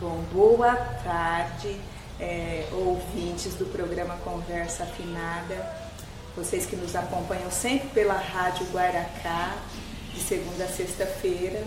Bom, boa tarde, ouvintes do programa Conversa Afinada, vocês que nos acompanham sempre pela Rádio Guaracá, de segunda a sexta-feira.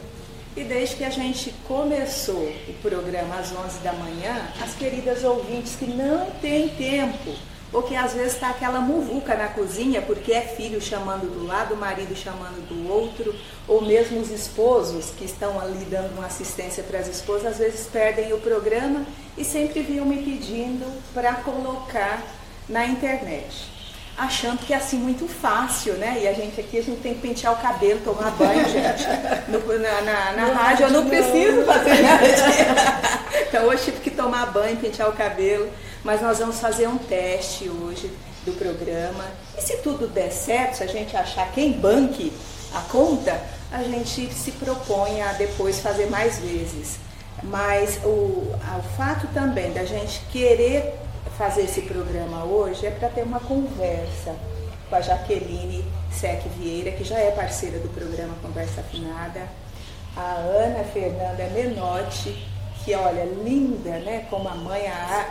E desde que a gente começou o programa às 11 da manhã, as queridas ouvintes que não têm tempo, ou que às vezes está aquela muvuca na cozinha, porque é filho chamando do lado, marido chamando do outro, ou mesmo os esposos que estão ali dando uma assistência para as esposas, às vezes perdem o programa e sempre vinham me pedindo para colocar na internet, achando que é assim muito fácil, né? E a gente tem que pentear o cabelo, tomar banho, gente. Na rádio eu não preciso fazer nada disso. Então hoje tive que tomar banho, pentear o cabelo. Mas nós vamos fazer um teste hoje do programa. E se tudo der certo, se a gente achar quem banque a conta, a gente se propõe a depois fazer mais vezes. Mas o fato também da gente querer fazer esse programa hoje é para ter uma conversa com a Jaqueline Sec Vieira, que já é parceira do programa Conversa Afinada, a Ana Fernanda Menotti, que olha, linda, né? Como a mãe,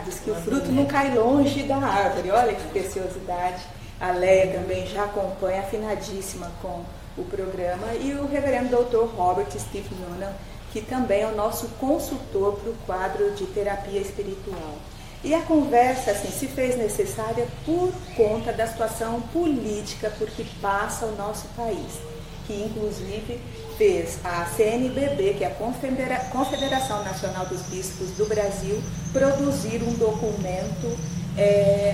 diz que o fruto não cai longe da árvore, olha que preciosidade. A Leia também já acompanha, afinadíssima com o programa. E o reverendo Dr. Robert Steve Noonan, que também é o nosso consultor para o quadro de terapia espiritual. E a conversa assim, se fez necessária por conta da situação política por que passa o nosso país, que inclusive fez a CNBB, que é a Confederação Nacional dos Bispos do Brasil, produzir um documento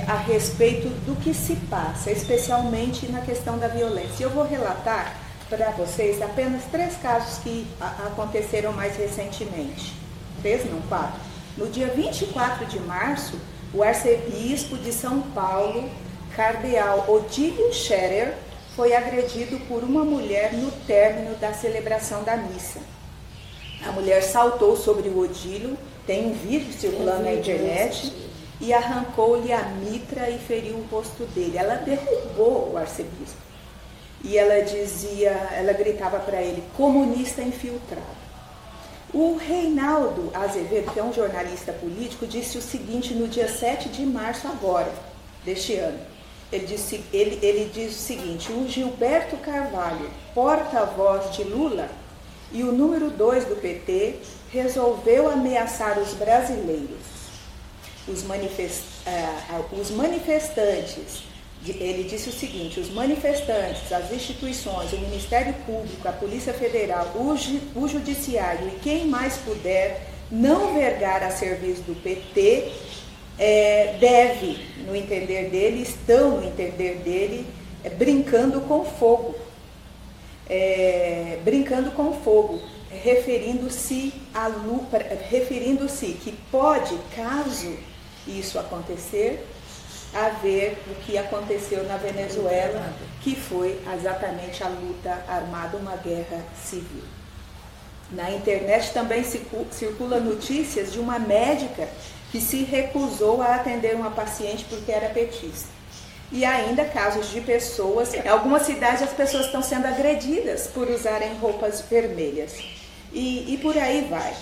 a respeito do que se passa, especialmente na questão da violência. Eu vou relatar para vocês apenas 3 casos que aconteceram mais recentemente. 3, não, 4. No dia 24 de março, o arcebispo de São Paulo, cardeal Odílio Scherer, foi agredido por uma mulher no término da celebração da missa. A mulher saltou sobre o Odílio, tem um vídeo circulando na internet, e arrancou-lhe a mitra e feriu o rosto dele. Ela derrubou o arcebispo. E ela gritava para ele, comunista infiltrado. O Reinaldo Azevedo, que é um jornalista político, disse o seguinte no dia 7 de março agora, deste ano. Ele diz o seguinte, o Gilberto Carvalho, porta-voz de Lula e o número 2 do PT, resolveu ameaçar os brasileiros. Os manifestantes, ele disse o seguinte, os manifestantes, as instituições, o Ministério Público, a Polícia Federal, o Judiciário e quem mais puder não vergar a serviço do PT, deve, no entender dele, estão no entender dele, brincando com fogo, referindo-se que pode, caso isso acontecer, haver o que aconteceu na Venezuela, que foi exatamente a luta armada, uma guerra civil. Na internet também circulam notícias de uma médica que se recusou a atender uma paciente porque era petista. E ainda casos de pessoas, em algumas cidades as pessoas estão sendo agredidas por usarem roupas vermelhas. E por aí vai.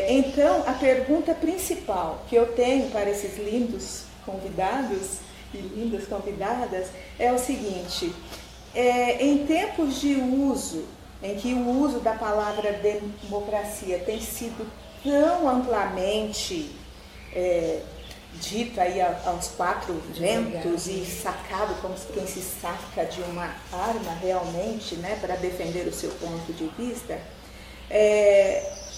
Então, a pergunta principal que eu tenho para esses lindos convidados e lindas convidadas é o seguinte, em tempos de uso, em que o uso da palavra democracia tem sido tão amplamente dito aí aos 4 ventos e sacado como quem se saca de uma arma realmente, né, para defender o seu ponto de vista,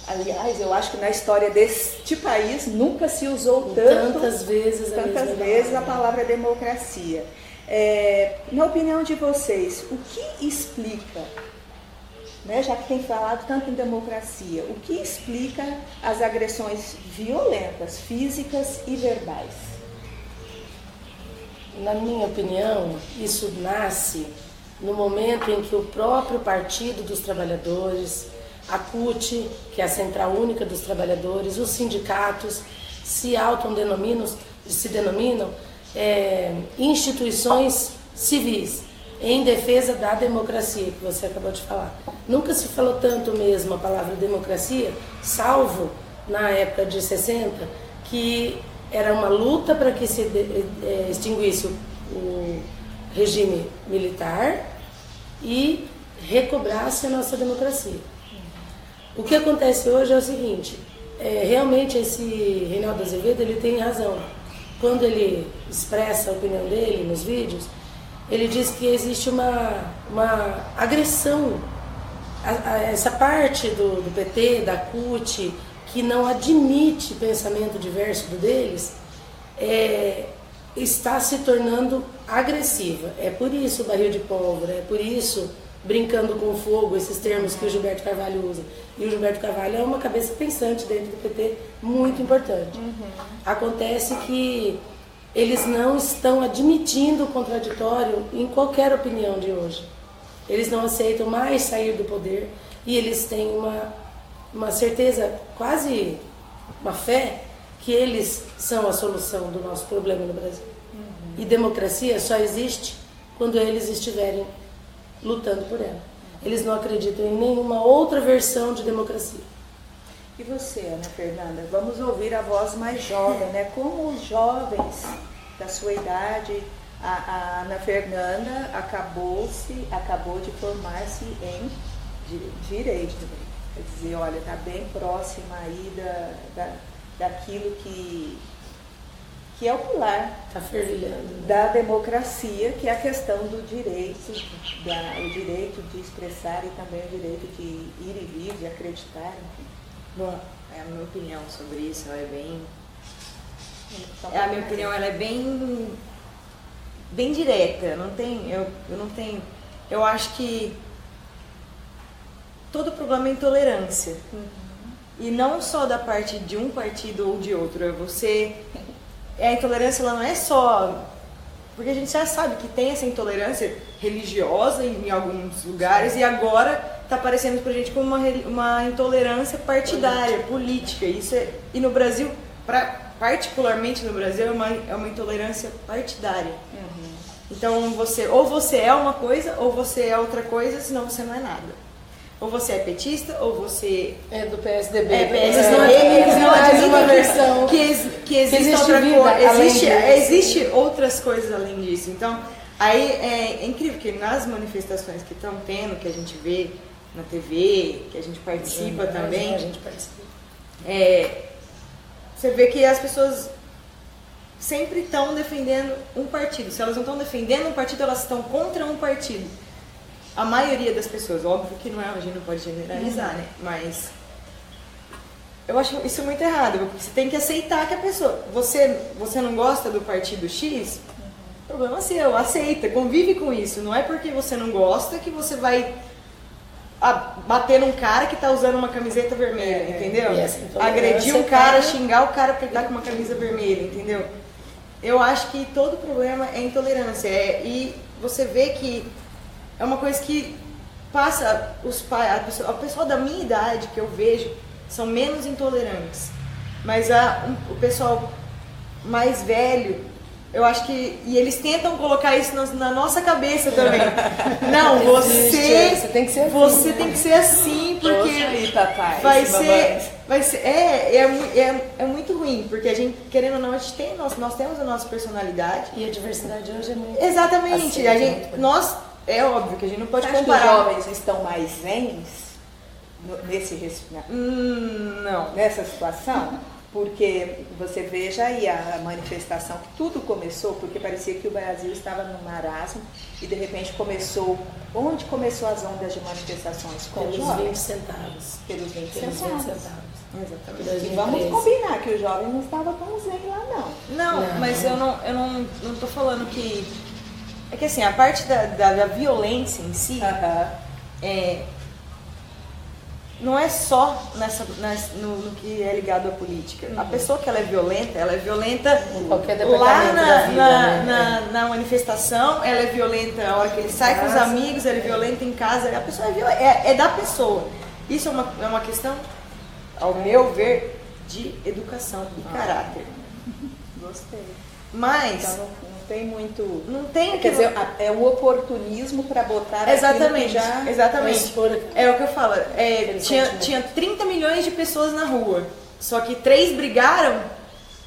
aliás, eu acho que na história deste país nunca se usou tantas vezes a palavra democracia. Na opinião de vocês, o que explica, né, já que tem falado tanto em democracia, o que explica as agressões violentas, físicas e verbais? Na minha opinião, isso nasce no momento em que o próprio Partido dos Trabalhadores, a CUT, que é a Central Única dos Trabalhadores, os sindicatos se denominam instituições civis em defesa da democracia, que você acabou de falar. Nunca se falou tanto mesmo a palavra democracia, salvo na época de 60, que era uma luta para que se extinguisse o regime militar e recobrasse a nossa democracia. O que acontece hoje é o seguinte, realmente esse Reinaldo Azevedo ele tem razão. Quando ele expressa a opinião dele nos vídeos, ele diz que existe uma agressão a essa parte do PT, da CUT, que não admite pensamento diverso do deles, está se tornando agressiva. É por isso o barril de pólvora, é por isso brincando com fogo, esses termos que o Gilberto Carvalho usa. E o Gilberto Carvalho é uma cabeça pensante dentro do PT muito importante. Acontece que eles não estão admitindo o contraditório em qualquer opinião de hoje. Eles não aceitam mais sair do poder e eles têm uma certeza, quase uma fé, que eles são a solução do nosso problema no Brasil. E democracia só existe quando eles estiverem lutando por ela. Eles não acreditam em nenhuma outra versão de democracia. E você, Ana Fernanda, vamos ouvir a voz mais jovem, né? Como os jovens da sua idade, a Ana Fernanda acabou de formar-se em Direito. Quer dizer, olha, está bem próxima aí daquilo que é o pilar da democracia, que é a questão do direito, o direito de expressar e também o direito de ir e vir, de acreditar, enfim. Bom, a minha opinião sobre isso é bem... A minha opinião ela é bem direta. Eu não tenho... Eu acho que todo problema é intolerância. E não só da parte de um partido ou de outro. A intolerância ela não é só... Porque a gente já sabe que tem essa intolerância religiosa em alguns lugares e agora está aparecendo pra gente como uma intolerância partidária, política. E no Brasil, particularmente no Brasil, é uma intolerância partidária. Então, ou você é uma coisa ou você é outra coisa, senão você não é nada. Ou você é petista, ou você é do PSDB. Eles não admitem uma versão que existe outra coisa. Existe outras coisas além disso. Então, aí é incrível que nas manifestações que estão tendo, que a gente vê na TV, que a gente participa também, você vê que as pessoas sempre estão defendendo um partido. Se elas não estão defendendo um partido, elas estão contra um partido. A maioria das pessoas, óbvio que não é, a gente não pode generalizar, né? Mas eu acho isso muito errado, porque você tem que aceitar que a pessoa... Você não gosta do partido X? Problema seu, aceita, convive com isso. Não é porque você não gosta que você vai bater num cara que tá usando uma camiseta vermelha, entendeu? Agredir um cara, xingar o cara porque ele tá com uma camisa vermelha, entendeu? Eu acho que todo problema é intolerância. E você vê que é uma coisa que passa a pessoa da minha idade que eu vejo são menos intolerantes, mas o pessoal mais velho, eu acho que e eles tentam colocar isso na nossa cabeça também. Não, você tem que ser assim, você tem que ser assim porque aí, papai, vai ser é muito ruim, porque a gente, querendo ou não, nós temos a nossa personalidade e a diversidade hoje é muito exatamente assim, é óbvio que a gente não pode comparar. Os jovens estão mais zens nessa situação? Porque você veja aí a manifestação, que tudo começou, porque parecia que o Brasil estava no marasmo e de repente começou. Onde começou as ondas de manifestações? Com pelos jovens? 20 centavos. Pelos 20 centavos. Exatamente. E vamos combinar que o jovem não estava tão zen lá, não. Não, mas eu não tô falando que... É que assim, a parte da violência em si, não é só no que é ligado à política. A pessoa que ela é violenta lá na manifestação, ela é violenta a hora que ele sai com os amigos, ela é violenta em casa, a pessoa é da pessoa. Isso é uma questão, ao meu ver, de educação e caráter. Gostei. Mas... Então, tem muito. Não tem. Quer dizer, é um oportunismo para botar. Exatamente. Já... Exatamente. É o que eu falo. Tinha 30 milhões de pessoas na rua. Só que 3 brigaram,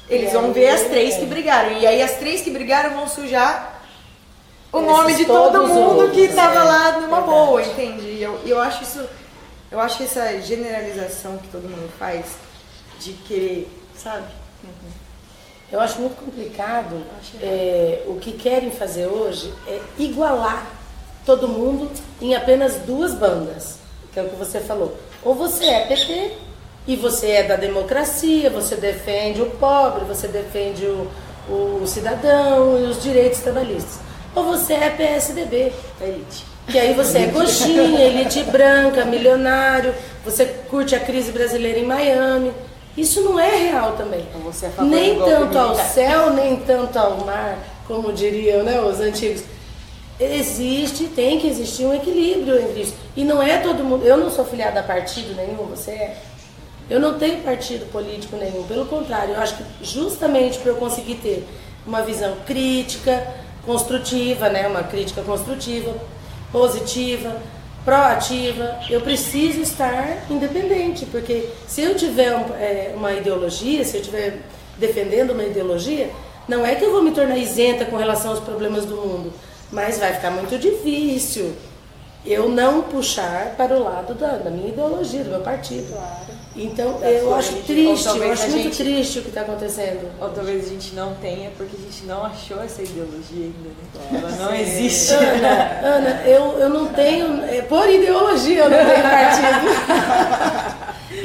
eles vão ver as 3 que brigaram. E aí as 3 que brigaram vão sujar o nome de todo mundo que estava lá numa boa, entende? E eu acho isso, eu acho que essa generalização que todo mundo faz de querer, sabe? Eu acho muito complicado. O que querem fazer hoje é igualar todo mundo em apenas 2 bandas, que é o que você falou. Ou você é PT e você é da democracia, você defende o pobre, você defende o cidadão e os direitos trabalhistas. Ou você é PSDB, elite. Que aí você é coxinha, elite branca, milionário, você curte a crise brasileira em Miami. Isso não é real também. Você é nem tanto ao céu, nem tanto ao mar, como diriam, né, os antigos. Tem que existir um equilíbrio entre isso. E não é todo mundo. Eu não sou filiada a partido nenhum, você é. Eu não tenho partido político nenhum. Pelo contrário, eu acho que justamente para eu conseguir ter uma visão crítica, construtiva, né, uma crítica construtiva, positiva, proativa, eu preciso estar independente, porque se eu tiver uma ideologia, se eu estiver defendendo uma ideologia, não é que eu vou me tornar isenta com relação aos problemas do mundo, mas vai ficar muito difícil eu não puxar para o lado da minha ideologia, do meu partido. Claro. Então eu acho triste, eu acho muito triste o que está acontecendo. Ou talvez a gente não tenha, porque a gente não achou essa ideologia ainda, né? Ela não existe. Ana, eu não tenho, por ideologia eu não tenho partido.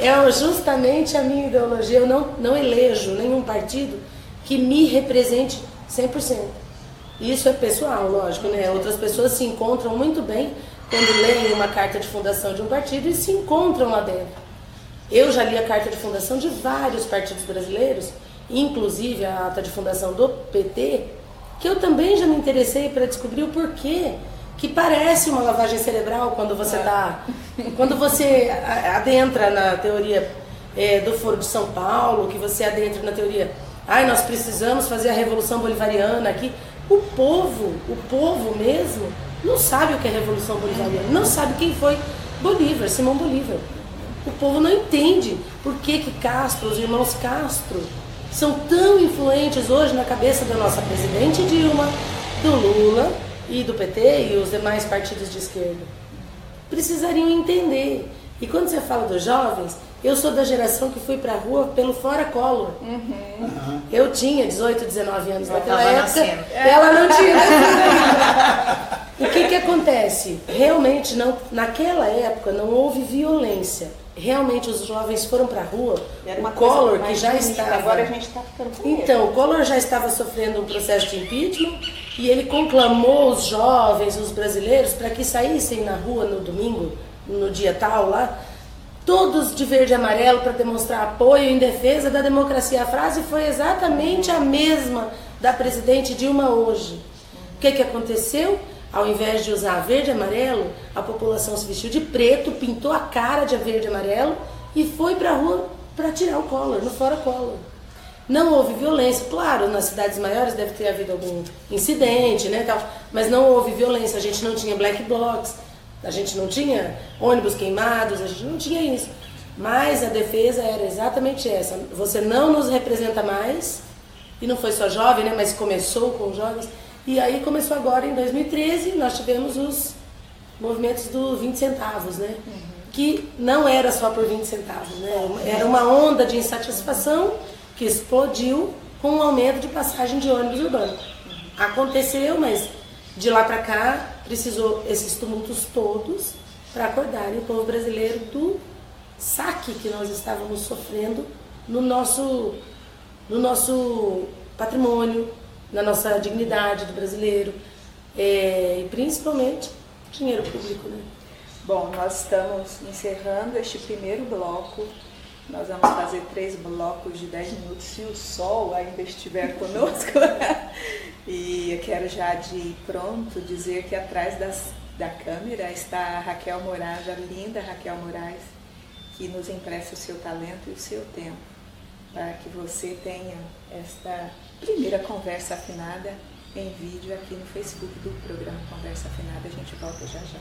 É justamente a minha ideologia, eu não elejo nenhum partido que me represente 100%. Isso é pessoal, lógico, né? Outras pessoas se encontram muito bem quando leem uma carta de fundação de um partido e se encontram lá dentro. Eu já li a carta de fundação de vários partidos brasileiros, inclusive a ata de fundação do PT, que eu também já me interessei para descobrir o porquê que parece uma lavagem cerebral quando você adentra na teoria do Foro de São Paulo, que você adentra na teoria, nós precisamos fazer a Revolução Bolivariana aqui. O povo mesmo, não sabe o que é Revolução Bolivariana, não sabe quem foi Bolívar, Simão Bolívar. O povo não entende por que Castro, os irmãos Castro, são tão influentes hoje na cabeça da nossa presidente Dilma, do Lula e do PT e os demais partidos de esquerda. Precisariam entender. E quando você fala dos jovens, eu sou da geração que fui pra rua pelo Fora Collor. Eu tinha 18, 19 anos naquela época. Ela não tinha nascido. O que acontece? Realmente, naquela época, não houve violência. Realmente, os jovens foram pra rua. O Collor, que já estava... Agora a gente está ficando com medo. Então, o Collor já estava sofrendo um processo de impeachment e ele conclamou os jovens, os brasileiros, para que saíssem na rua no domingo, no dia tal lá, todos de verde e amarelo para demonstrar apoio em defesa da democracia. A frase foi exatamente a mesma da presidente Dilma hoje. O que aconteceu? Ao invés de usar verde e amarelo, a população se vestiu de preto, pintou a cara de verde e amarelo e foi para a rua para tirar o Collor, no Fora Collor. Não houve violência, claro, nas cidades maiores deve ter havido algum incidente, né, tal, mas não houve violência, a gente não tinha black blocs, a gente não tinha ônibus queimados, a gente não tinha isso. Mas a defesa era exatamente essa, você não nos representa mais, e não foi só jovem, né, mas começou com os jovens. E aí começou agora, em 2013, nós tivemos os movimentos do 20 centavos, né? Que não era só por 20 centavos, né? Era uma onda de insatisfação que explodiu com um aumento de passagem de ônibus urbano. Aconteceu, mas de lá para cá precisou esses tumultos todos para acordarem o povo brasileiro do saque que nós estávamos sofrendo no nosso patrimônio, na nossa dignidade do brasileiro, e principalmente dinheiro público, né? Bom, nós estamos encerrando este primeiro bloco. Nós vamos fazer 3 blocos de 10 minutos, se o sol ainda estiver conosco. E eu quero já de pronto dizer que atrás da câmera está a Raquel Moraes, a linda Raquel Moraes, que nos empresta o seu talento e o seu tempo, para que você tenha esta primeira conversa afinada em vídeo aqui no Facebook do programa Conversa Afinada. A gente volta já já.